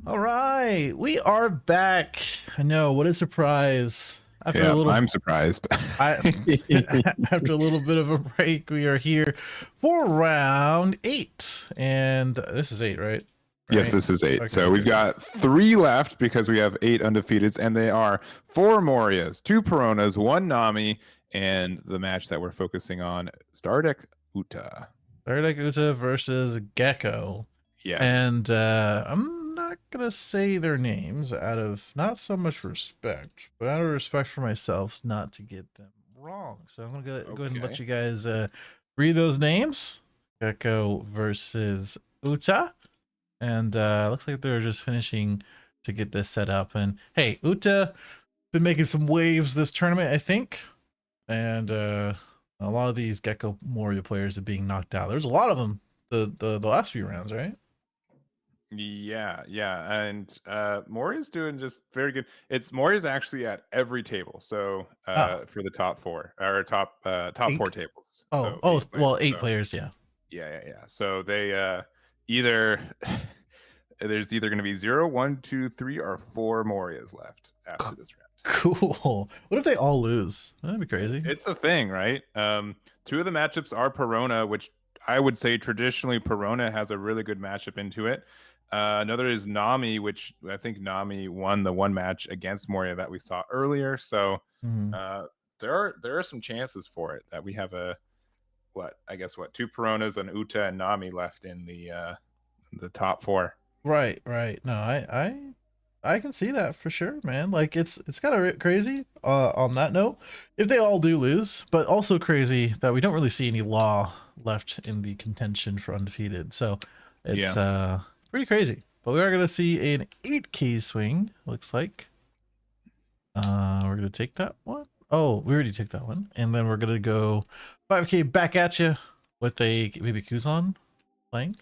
All right, we are back. I know, what a surprise. After a Yeah, little I'm surprised. I after a little bit of a break, we are here for round 8. And this is 8, right? Yes, Right. this is 8. Okay, So we've okay. got 3 left because we have 8 undefeateds, and they are 4 Morias, 2 Peronas, 1 Nami, and the match that we're focusing on, Stardek Uta. Stardek Uta versus Gekko. Yes. And I'm not gonna say their names out of not so much respect, but out of respect for myself, not to get them wrong. So I'm gonna go ahead and let Okay. you guys read those names. Gekko versus Uta, and looks like they're just finishing to get this set up. And hey, Uta been making some waves this tournament, I think, and a lot of these Gekko Moria players are being knocked out. There's a lot of them the last few rounds, right? Yeah, and Moria's doing just very good. Moria's actually at every table. So Oh, for the top 4 or top 4 8. tables. Oh, So oh, 8 players. well, 8 So players, yeah. yeah. So they either there's either going to be 0, 1, 2, 3, or 4 Morias left after this round. Cool. What if they all lose? That'd be crazy. It's a thing, right? 2 of the matchups are Perona, which I would say traditionally Perona has a really good matchup into it. Another is Nami, which I think Nami won the one match against Moria that we saw earlier. So Mhm. there are some chances for it that we have what 2 Peronas, and Uta and Nami left in the top 4. Right, right. No, I can see that for sure, man. Like it's kind of crazy on that note if they all do lose, but also crazy that we don't really see any law left in the contention for undefeated. So it's Yeah. pretty crazy. But we are going to see an 8K swing, looks like. We're going to take that one. Oh, we already took that one. And then we're going to go 5K back at you with a maybe Kuzan playing.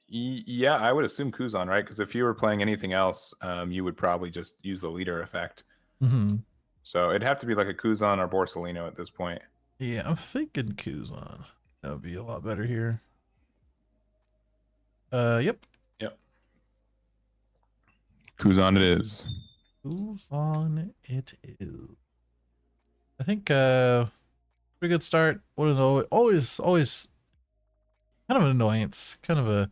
Yeah, I would assume Kuzan, right? Because if you were playing anything else, you would probably just use the leader effect. Mm-hmm. So it'd have to be like a Kuzan or Borsalino at this point. Yeah, I'm thinking Kuzan. That would be a lot better here. Yep. Yep. Kuzan it is. Kuzan it is. I think pretty good start. What is always kind of an annoyance, kind of a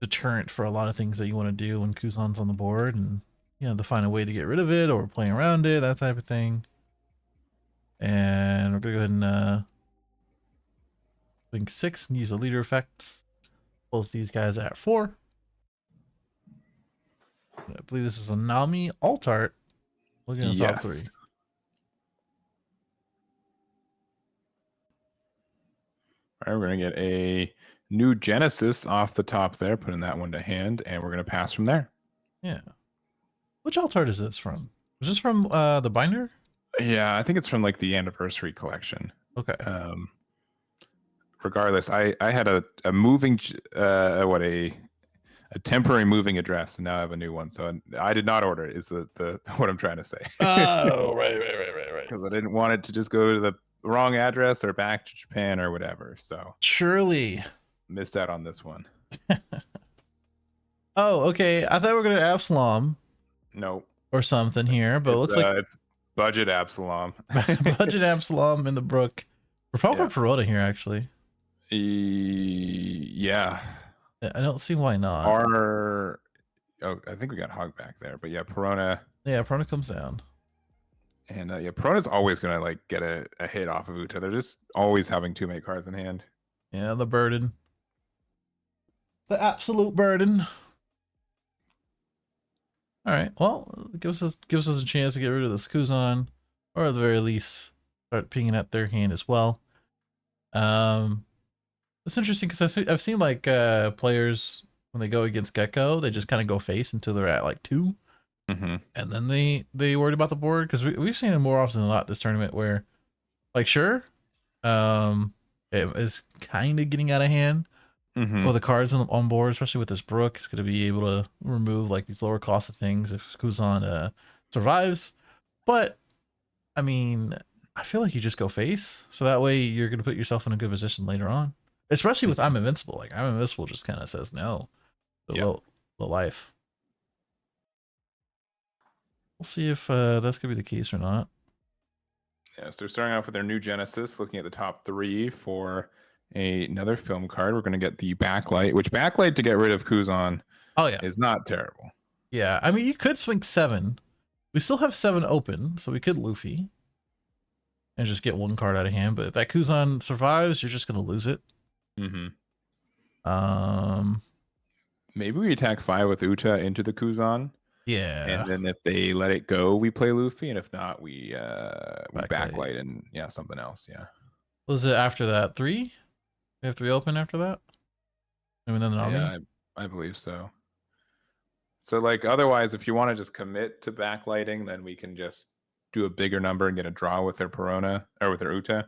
deterrent for a lot of things that you want to do when Kuzan's on the board, and to find a way to get rid of it or playing around it, that type of thing. And we're gonna go ahead and swing 6 and use the leader effect. Both these guys at 4. I believe this is a Nami alt art. Looking at the top 3. Yes. All right, we're gonna get a new Genesis off the top there, putting that one to hand, and we're gonna pass from there. Yeah. Which alt art is this from? Is this from the binder? Yeah, I think it's from like the anniversary collection. Okay. Regardless, I had a moving a temporary moving address, and now I have a new one. So I did not order it. Is the what I'm trying to say? Oh, right. Because I didn't want it to just go to the wrong address or back to Japan or whatever. So Surely. missed out on this one. Oh, okay. I thought we were gonna Absalom Nope. or something here, but it looks like It's budget Absalom. budget Absalom in the brook. We're probably Perota here, actually. Yeah. I don't see why not. I think we got Hog back there, but yeah, Perona. Yeah, Perona comes down. And yeah, Perona's always gonna like get a hit off of Uta. They're just always having too many cards in hand. Yeah, the burden. The absolute burden. All right. Well, it gives us a chance to get rid of this Kuzan, or at the very least, start pinging at their hand as well. It's interesting because I've seen like players when they go against Gekko, they just kind of go face until they're at like 2, and then they worried about the board, because we've seen it more often than not this tournament where, like, sure, it is kind of getting out of hand. Well, the cards on board, especially with this Brook, is going to be able to remove like these lower cost of things if Kuzan survives. But I mean, I feel like you just go face, so that way you're going to put yourself in a good position later on. Especially with I'm Invincible. Like I'm Invincible just kind of says no to low life. We'll see if that's gonna be the case or not. Yeah, so they're starting off with their new Genesis, looking at the top 3 for another film card. We're going to get the Backlight, which Backlight to get rid of Kuzan Oh yeah, is not terrible. yeah. I mean, you could swing 7. We still have 7 open, so we could Luffy and just get 1 card out of hand. But if that Kuzan survives, you're just gonna lose it. Maybe we attack 5 with Uta into the Kuzan. Yeah. And then if they let it go, we play Luffy, and if not, we Backlight. backlight and something else. Yeah. Was it after that 3? We have 3 open after that. And then the Nami. Yeah, I believe so. So like otherwise, if you want to just commit to backlighting, then we can just do a bigger number and get a draw with their Perona or with their Uta.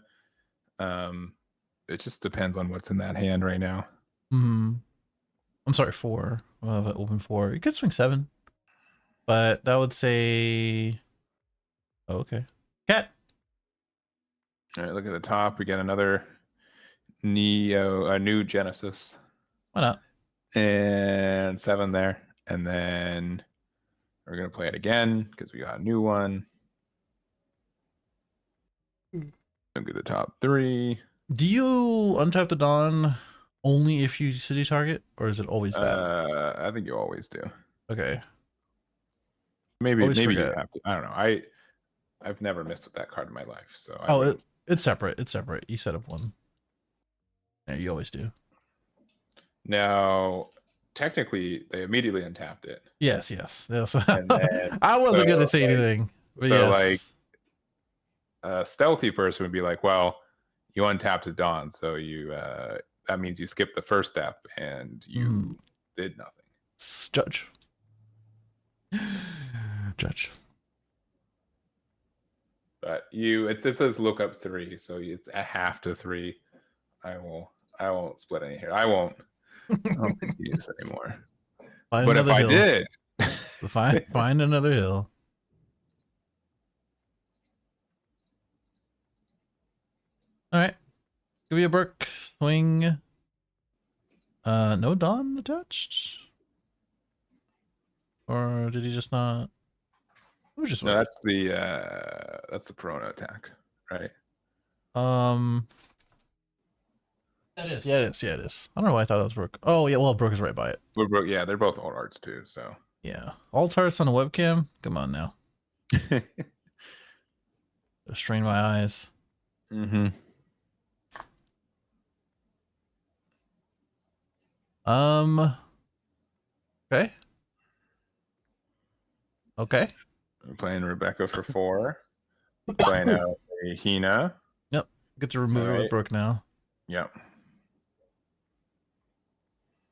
It just depends on what's in that hand right now. I'm sorry, 4. Open 4. You could swing 7. But that would say, oh, okay. Cat. All right, look at the top. We get another a new Genesis. Why not? And 7 there. And then we're going to play it again because we got a new one. Look at the top 3. Do you untap the Dawn only if you city target, or is it always that? I think you always do. Okay. Maybe you have to. I don't know. I've never messed with that card in my life. So it's separate. It's separate. You set up 1. Yeah, you always do. Now, technically, they immediately untapped it. Yes. I wasn't gonna say anything. But so yes. like a stealthy person would be like, well, you untapped the Dawn, so you that means you skipped the first step and you did nothing. Judge. But it says look up 3, so it's a half to 3. I won't split any here. I don't think you use anymore. But if I did, find another hill. All right, give me a Brook swing. No Dawn attached, or did he just not? No, that's the Perona attack, right? It is. Yeah, it is. I don't know why I thought that was Brook. Oh yeah, well Brook is right by it. Brook, yeah, they're both alt arts too. So yeah, alt arts on a webcam. Come on now. Strain my eyes. Okay. I'm playing Rebecca for 4. Playing out a Hina. Yep. Get to remove it with Brook now. Yep.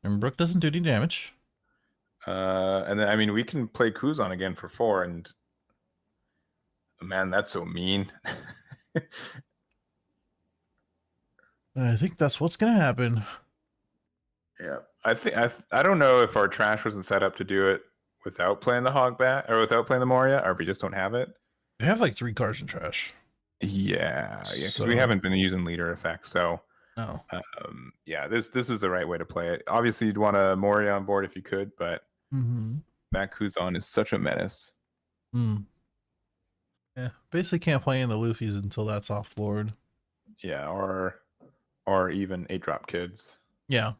And Brook doesn't do any damage. And then I mean we can play Kuzan again for 4, and man, that's so mean. I think that's what's gonna happen. Yeah, I don't know if our trash wasn't set up to do it without playing the Hogbat or without playing the Moria, or we just don't have it. They have like 3 cards in trash. Yeah, because we haven't been using leader effects, so no. Yeah, this was the right way to play it. Obviously, you'd want a Moria on board if you could, but that Kuzan is such a menace. Yeah, basically can't play in the Luffy's until that's off floored. Yeah, or even 8-drop kids. Yeah.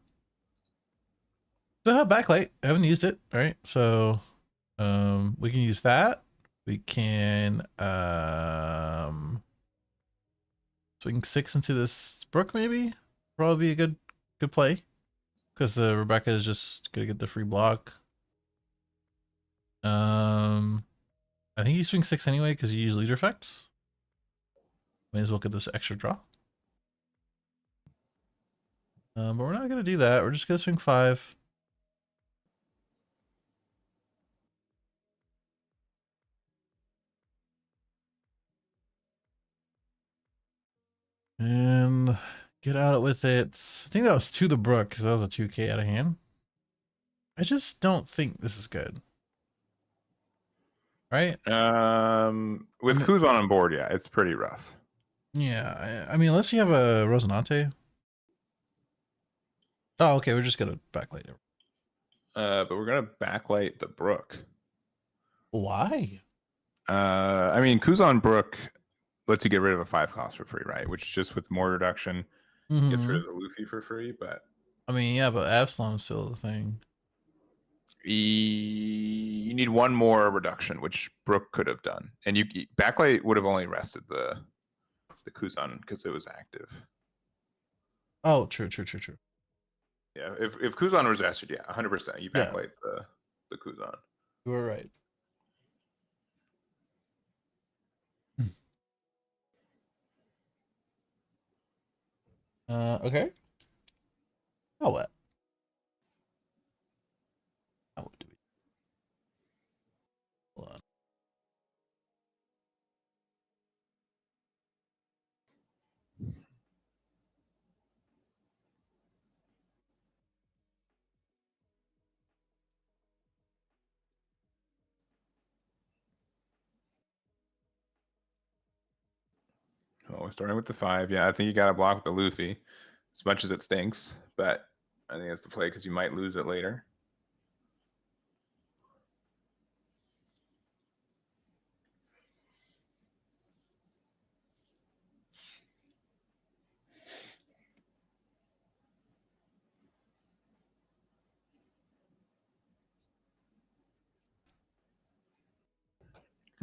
So have backlight. I haven't used it. All right, so we can use that. We can swing 6 into this Brook, maybe. Probably be a good play, because the Rebecca is just gonna get the free block. I think you swing 6 anyway because you use leader effects. May as well get this extra draw. But we're not gonna do that. We're just gonna swing 5. And get out with it. I think that was to the Brook because that was a 2K out of hand. I just don't think this is good. Right? With Kuzan on board, yeah, it's pretty rough. Yeah, I mean, unless you have a Rosinante. Oh, okay, we're just gonna backlight it. But we're gonna backlight the Brook. Why? I mean, Kuzan Brook lets you get rid of a 5 cost for free, right? Which just with more reduction gets rid of the Luffy for free. But I mean, yeah, but Absalom's still the thing. you need one more reduction, which Brook could have done, and you backlight would have only rested the Kuzan because it was active. Oh, true. Yeah, if Kuzan was rested, yeah, 100%. You Yeah. backlight the Kuzan. You were right. Okay. Oh, what? Oh, what do we? Hold on. Oh, we're starting with the 5. Yeah, I think you got to block with the Luffy, as much as it stinks. But I think that's the play because you might lose it later.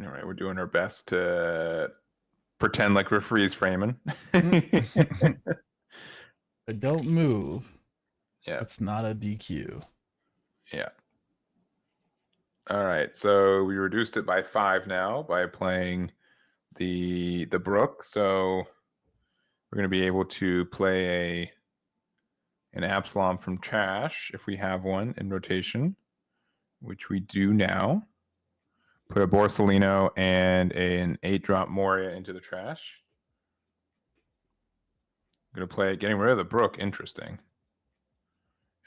All right, we're doing our best to pretend like we're freeze framing. Don't move. Yeah. It's not a DQ. Yeah. All right, so we reduced it by 5 now by playing the Brook. So we're going to be able to play an Absalom from trash if we have one in rotation, which we do now. Put a Borsalino and an 8-drop Moria into the trash. I'm going to play getting rid of the Brook. Interesting.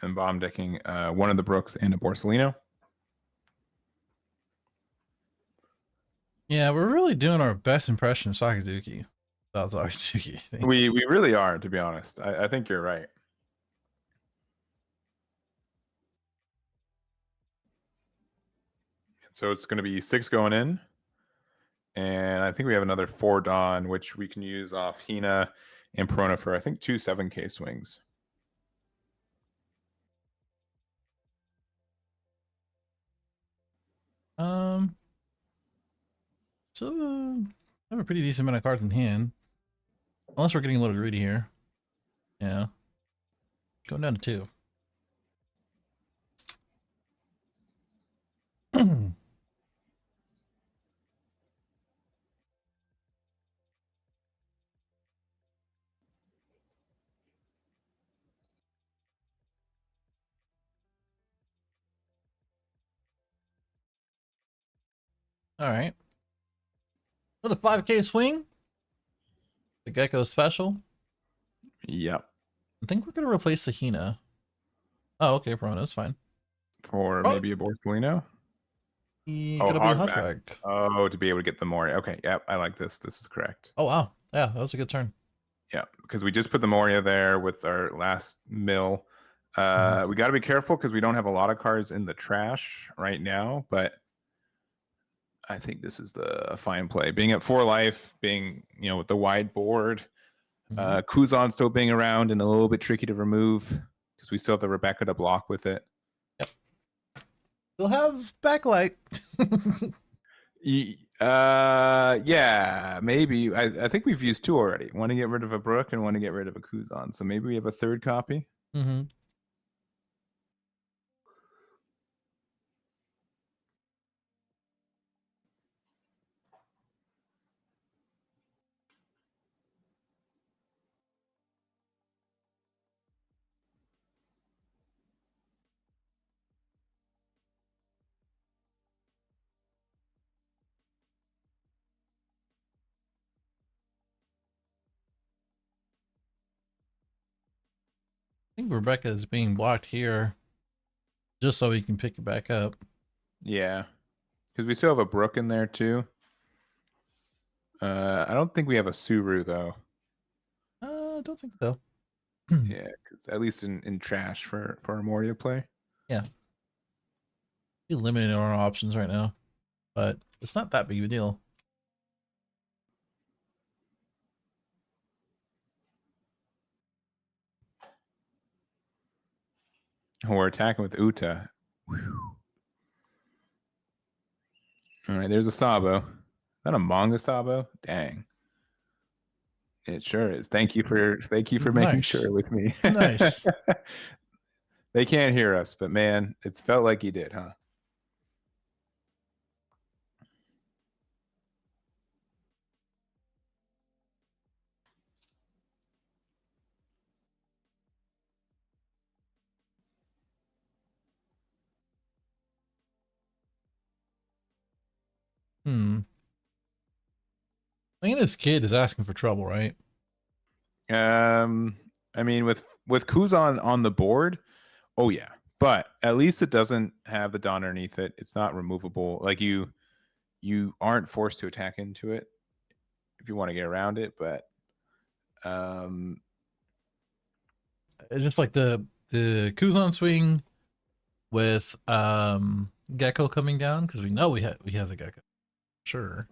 And bomb decking one of the Brooks and a Borsalino. Yeah, we're really doing our best impression of Sakazuki. That's Sakazuki. We really are, to be honest. I think you're right. So it's going to be 6 going in. And I think we have another 4 Dawn, which we can use off Hina and Perona for, I think, 2 7K swings. So I have a pretty decent amount of cards in hand. Unless we're getting a little greedy here. Yeah. Going down to 2. All right. Another 5K swing. The Gekko special. Yep. I think we're going to replace the Hina. Oh, okay, Perona. That's fine. For maybe a Borsalino. Gonna be a Hog hunchback. back. Oh, to be able to get the Moria. Okay, yep, I like this. This is correct. Oh, wow. Yeah, that was a good turn. Yeah, because we just put the Moria there with our last mill. We got to be careful because we don't have a lot of cards in the trash right now, but I think this is the fine play. Being at 4 life, being, with the wide board, Kuzan still being around and a little bit tricky to remove because we still have the Rebecca to block with it. Yep. We'll have backlight. Yeah, maybe. I think we've used 2 already. One to get rid of a Brook and one to get rid of a Kuzan. So maybe we have a 3rd copy. Mm-hmm. I think Rebecca is being blocked here just so he can pick it back up. Yeah, because we still have a Brook in there too. I don't think we have a Suru though. I don't think so. Yeah, because at least in trash for a Moria play. Yeah. We're limited on our options right now, but It's not that big of a deal. We're attacking with Uta. Whew. All right, there's a Sabo. Is that a manga Sabo? Dang. It sure is. Thank you for making sure with me. Nice. They can't hear us, but man, it's felt like you did, huh? I think this kid is asking for trouble, right? I mean, with Kuzan on the board, oh yeah, but at least it doesn't have the Dawn underneath it. It's not removable. Like you aren't forced to attack into it if you want to get around it. But It's just like the Kuzan swing with Gekko coming down, because we know he has a Gekko, sure.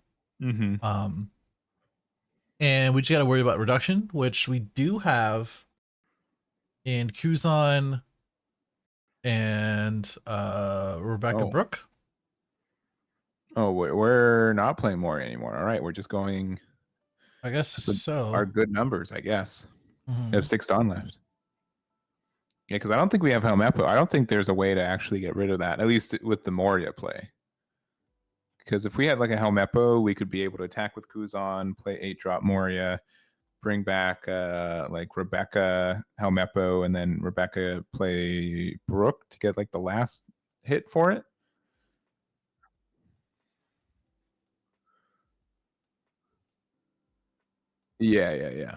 And we just got to worry about reduction, which we do have in Kuzan and Rebecca Brooke. Oh, we're not playing Moria anymore. All right, we're just going. I guess so. Our good numbers, I guess. We have 6 Dawn left. Yeah, because I don't think we have Helmeppo. I don't think there's a way to actually get rid of that, at least with the Moria play. Because if we had like a Helmeppo, we could be able to attack with Kuzan, play 8-drop Moria, bring back like Rebecca Helmeppo, and then Rebecca play Brooke to get like the last hit for it. Yeah.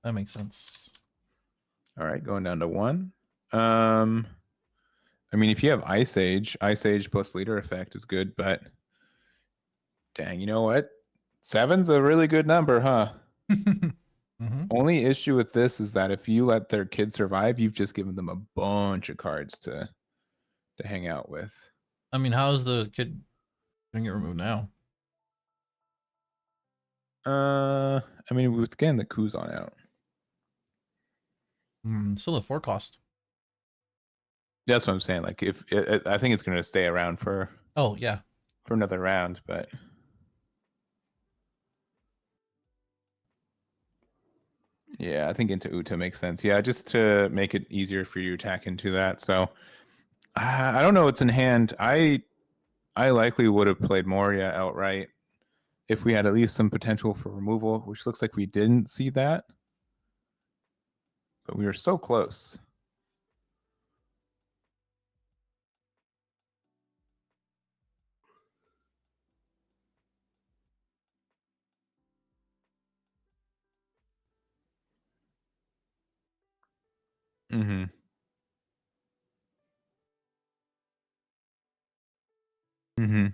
That makes sense. All right, going down to 1. I mean, if you have Ice Age plus leader effect is good, but dang, you know what? 7's a really good number, huh? Only issue with this is that if you let their kid survive, you've just given them a bunch of cards to hang out with. I mean, how's the kid gonna get removed now? I mean, with getting the Kuzan out. Still a 4 cost. That's what I'm saying. Like, if I think it's going to stay around for. Oh yeah. For another round, but. Yeah, I think into Uta makes sense. Yeah, just to make it easier for you to attack into that. So I don't know what's in hand. I likely would have played Moria outright if we had at least some potential for removal, which looks like we didn't see that. But we were so close. Mm-hmm. Mm-hmm.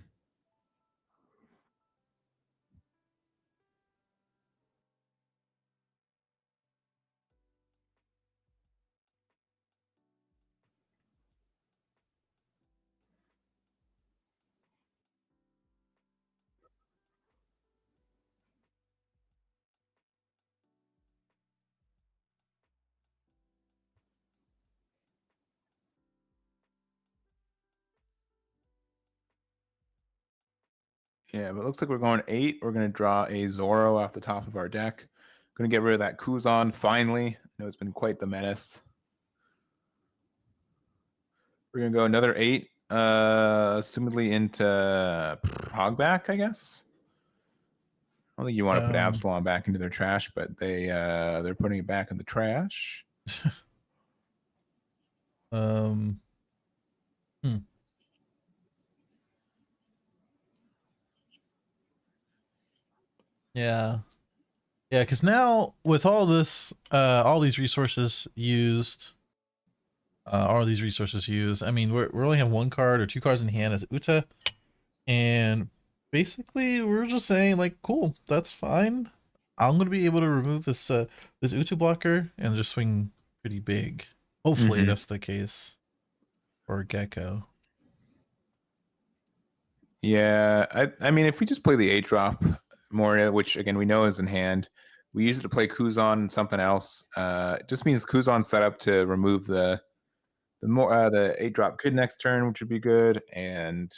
Yeah, but it looks like we're going 8. We're going to draw a Zoro off the top of our deck. Going to get rid of that Kuzan finally. I know it's been quite the menace. We're going to go another 8, assumedly into Hogback, I guess. I don't think you want to put Absalom back into their trash, but they're putting it back in the trash. Yeah. Yeah, because now with all this, all these resources used, I mean, we only have 1 card or 2 cards in hand as Uta, and basically we're just saying like, cool, that's fine. I'm gonna be able to remove this this Uta blocker and just swing pretty big. Hopefully that's the case. or Gekko. Yeah, I mean, if we just play the 8-drop Moria, which again we know is in hand, we use it to play Kuzan and something else. It just means Kuzan's set up to remove the 8-drop kid next turn, which would be good, and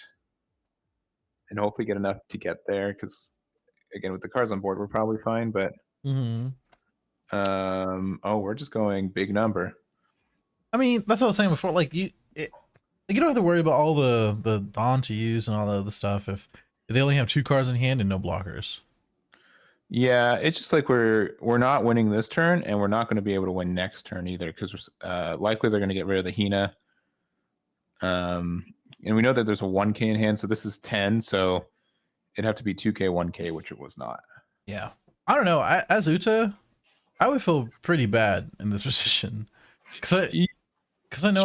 hopefully get enough to get there. Because again, with the cards on board, we're probably fine. But we're just going big number. I mean, that's what I was saying before. Like you don't have to worry about all the Dawn to use and all the other stuff if they only have 2 cards in hand and no blockers. Yeah, it's just like we're not winning this turn, and we're not going to be able to win next turn either, because likely they're going to get rid of the Hina. And we know that there's a 1K in hand, so this is 10, so it'd have to be 2K, 1K, which it was not. Yeah. I don't know. As Uta, I would feel pretty bad in this position. Because I know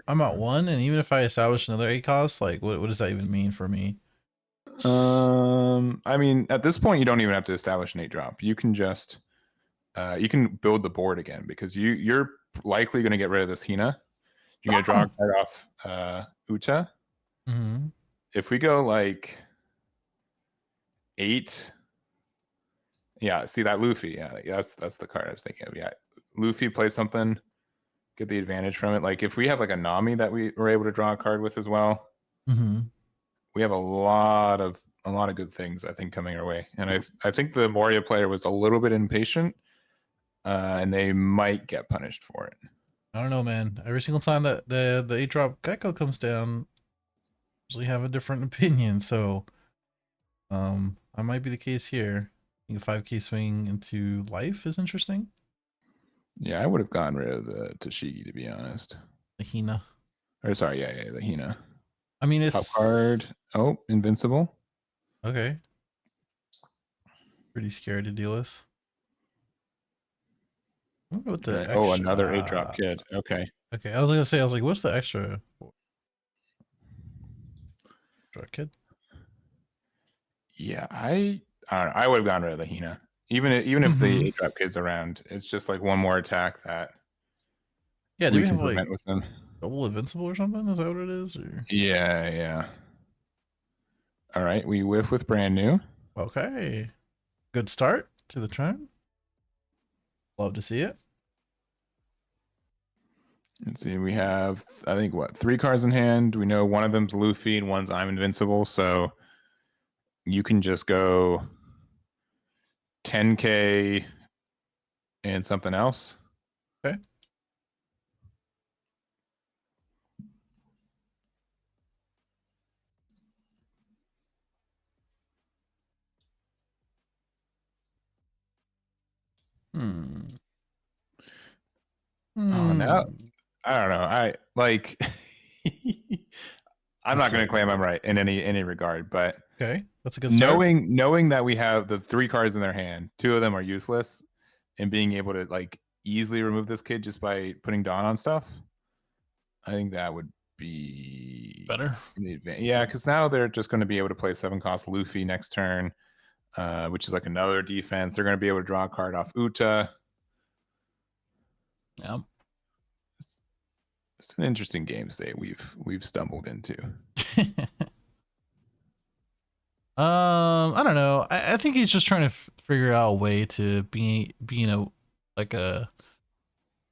I'm at 1, and even if I establish another 8 cost, like what does that even mean for me? I mean, at this point, you don't even have to establish an 8-drop. You can just you can build the board again, because you're likely going to get rid of this Hina. You're going to draw a card off Uta. If we go like 8, yeah, see that Luffy? Yeah, that's the card I was thinking of. Yeah, Luffy plays something, get the advantage from it. Like if we have like a Nami that we were able to draw a card with as well, we have a lot of good things, I think, coming our way. And I think the Moria player was a little bit impatient, and they might get punished for it. I don't know, man. Every single time that the 8-drop Gekko comes down, usually have a different opinion. So, I might be the case here. I think a 5K swing into life is interesting. Yeah, I would have gotten rid of the Tashigi, to be honest. The Hina. Or sorry, yeah, the Hina. I mean, it's top card. Oh, invincible. Okay. Pretty scary to deal with. What the extra? Oh, another 8-drop kid. Okay. Okay, I was gonna say, what's the extra? Kid. Yeah, I don't know. I would have gotten rid of the Hina. Even if the 8-drop kid's around, it's just like one more attack that we can prevent with them. Double invincible or something? Is that what it is? Or? Yeah. All right, we whiff with brand new. Okay, good start to the turn. Love to see it. Let's see, we have, I think, 3 cards in hand. We know one of them's Luffy and one's I'm invincible, so you can just go 10K and something else. Okay. Oh no, I don't know. I like. I'm not going to claim I'm right in any regard, but okay, that's a good start. Knowing that we have the 3 cards in their hand, 2 of them are useless, and being able to like easily remove this kid just by putting Dawn on stuff, I think that would be better. Yeah, because now they're just going to be able to play 7-cost Luffy next turn, which is like another defense. They're going to be able to draw a card off Uta. Yeah. It's an interesting game state we've stumbled into. I don't know. I think he's just trying to figure out a way to be in a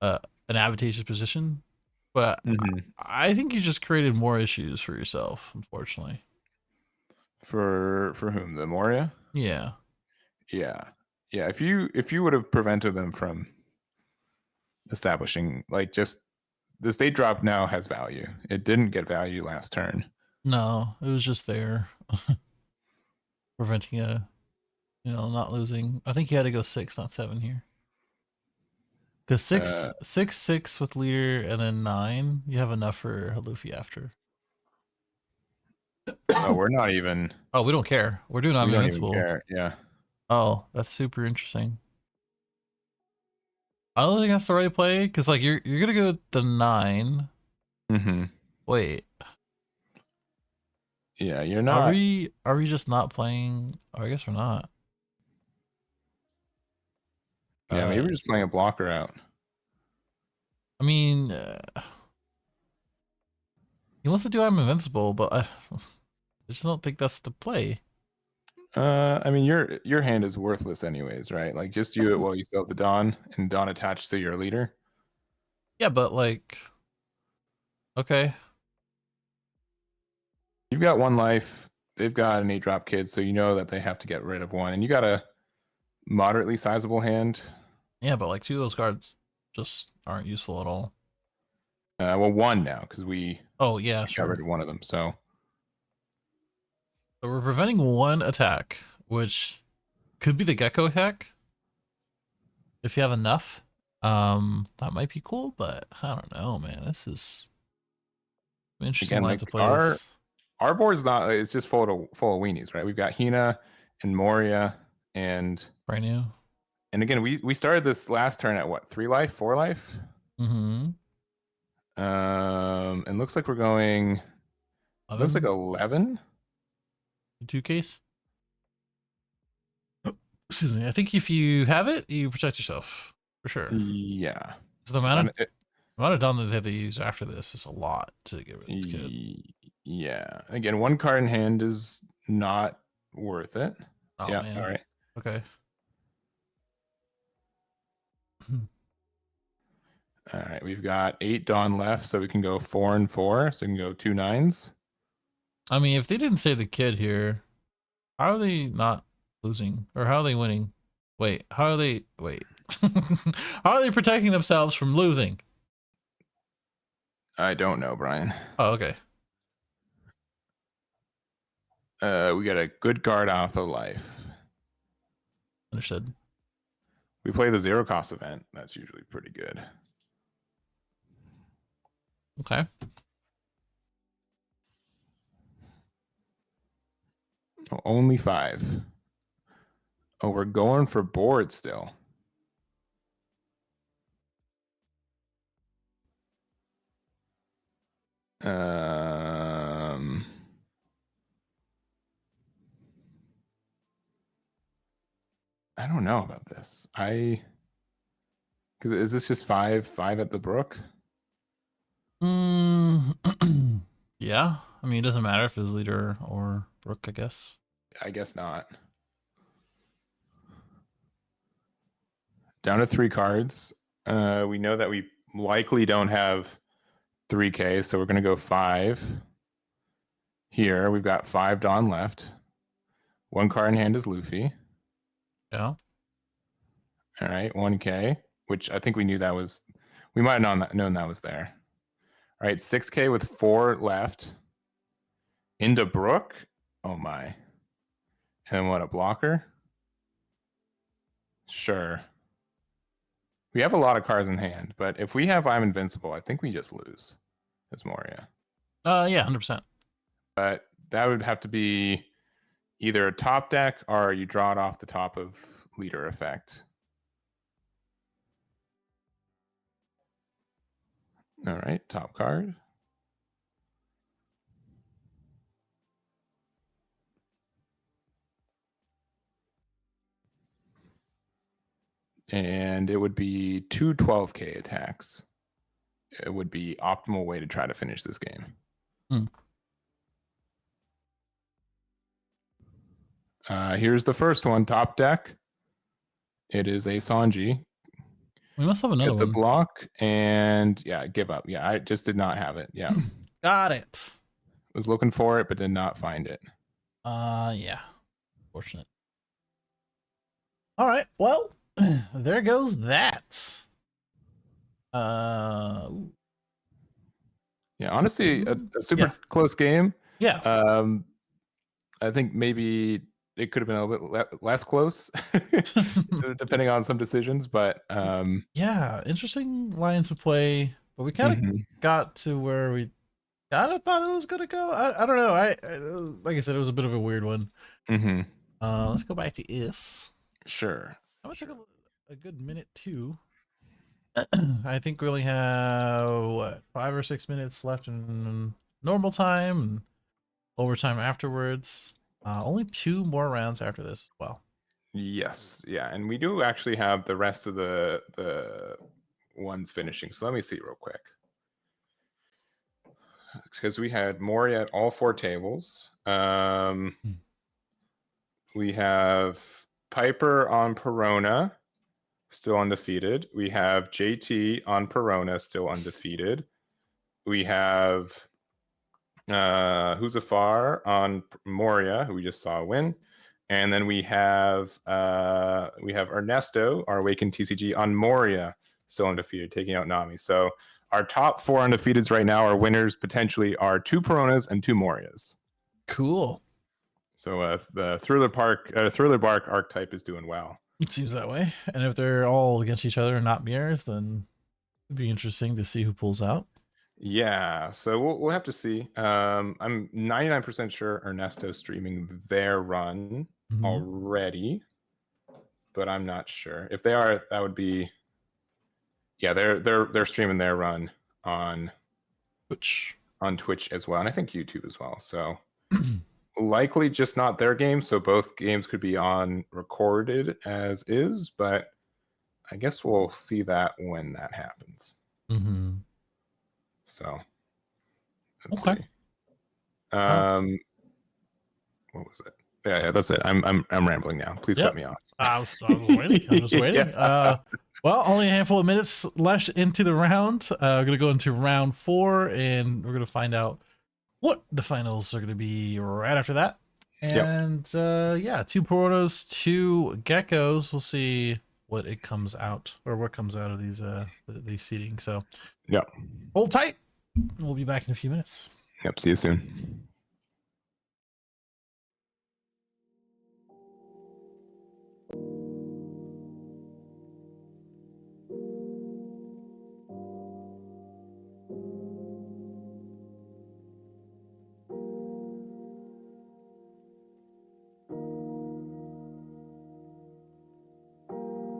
an advantageous position, but I think you just created more issues for yourself, unfortunately. For whom? The Moria? Yeah. If you would have prevented them from establishing, like, just the state drop now has value. It didn't get value last turn. No, it was just there. Preventing not losing. I think you had to go 6, not 7 here. Because 6 with leader and then 9, you have enough for Luffy after. Oh, we're not even. Oh, we don't care. We're doing I'm invincible. We don't even care. Yeah. Oh, that's super interesting. I don't think that's the right play, because like you're gonna go the 9. Wait. Yeah, you're not. Are we just not playing? Oh, I guess we're not. Yeah, maybe we're just playing a blocker out. I mean, He wants to do I'm invincible, but I just don't think that's the play. I mean, your hand is worthless anyways, right? Like, just do it while you still have the Dawn, and Dawn attached to your leader. Yeah, but like, okay. You've got 1 life. They've got an 8-drop kid, so you know that they have to get rid of 1. And you got a moderately sizable hand. Yeah, but like 2 of those cards just aren't useful at all. Well, 1 now, because we got rid of 1 of them, so we're preventing 1 attack, which could be the Gekko attack. If you have enough. That might be cool, but I don't know, man. This is interesting. Again, Line like to play this. our board's not, it's just full of weenies, right? We've got Hina and Moria and Brand new. And again, we started this last turn at what, 3 life, 4 life? Mm-hmm. And looks like we're going 11? Looks like 11. 2 case. Excuse me. I think if you have it, you protect yourself for sure. Yeah. So the amount of Dawn that they have to use after this is a lot to get rid of this kid. Yeah. Again, 1 card in hand is not worth it. Oh, yeah. Man. All right. Okay. All right. We've got 8 Dawn left, so we can go 4 and 4. So we can go 2 9s. I mean, if they didn't save the kid here, how are they not losing? Or how are they winning? Wait, how are they? Wait. How are they protecting themselves from losing? I don't know, Brian. Oh, okay. We got a good guard off of life. Understood. We play the 0 cost event. That's usually pretty good. Okay. Oh, only 5. Oh, we're going for board still. I don't know about this. Because is this just 5 at the brook? Yeah. I mean, it doesn't matter if it's leader or brook, I guess. I guess not. Down to 3 cards. We know that we likely don't have 3K, so we're going to go 5. Here, we've got 5 Dawn left. 1 card in hand is Luffy. Yeah. All right, 1K, which I think we knew that was... We might have known that was there. All right, 6K with 4 left. Into brook. Oh, my. And what, a blocker? Sure. We have a lot of cards in hand, but if we have I'm Invincible, I think we just lose as Moria. Yeah, 100%. But that would have to be either a top deck or you draw it off the top of leader effect. All right, top card. And it would be 2 12K attacks. It would be optimal way to try to finish this game. Here's the first one, top deck. It is a Sanji. We must have another Get the one. block and yeah, give up. Yeah, I just did not have it. Yeah. Got it. Was looking for it, but did not find it. Yeah. Fortunate. All right. Well, there goes that. Yeah, honestly, a super close game. Yeah. I think maybe it could have been a little bit less close, depending on some decisions. But yeah, interesting lines of play. But we kind of got to where we kind of thought it was gonna go. I don't know. I like I said, it was a bit of a weird one. Let's go back to Is. Sure. I'm gonna take a good minute too. I think we only have what 5 or 6 minutes left in normal time and overtime afterwards. Only 2 more rounds after this as well. Yes, yeah, and we do actually have the rest of the ones finishing. So let me see real quick. because we had Moria at all 4 tables. We have Piper on Perona, still undefeated. We have JT on Perona, still undefeated. We have Huzalfah on Moria, who we just saw win. And then we have Ernesto, our Awakened TCG, on Moria, still undefeated, taking out Nami. So our top 4 undefeateds right now, our winners potentially are 2 Peronas and 2 Morias. Cool. So the Thriller Bark archetype is doing well. It seems that way. And if they're all against each other and not mirrors, then it'd be interesting to see who pulls out. Yeah, so we'll have to see. I'm 99% sure Ernesto's streaming their run already, but I'm not sure. If they are, that would be, yeah, they're streaming their run on Twitch as well, and I think YouTube as well. So likely just not their game. So both games could be on recorded as is, but I guess we'll see that when that happens. So let's see. What was it? Yeah, that's it. I'm rambling now. Please cut me off. I was waiting. I'm just waiting. Well, only a handful of minutes left into the round. We're gonna go into round 4, and we're gonna find out what the finals are gonna be right after that. And yeah, 2 Peronas, 2 Geckos. We'll see what it comes out, or what comes out of these seeding. So yeah, hold tight. We'll be back in a few minutes. Yep. See you soon.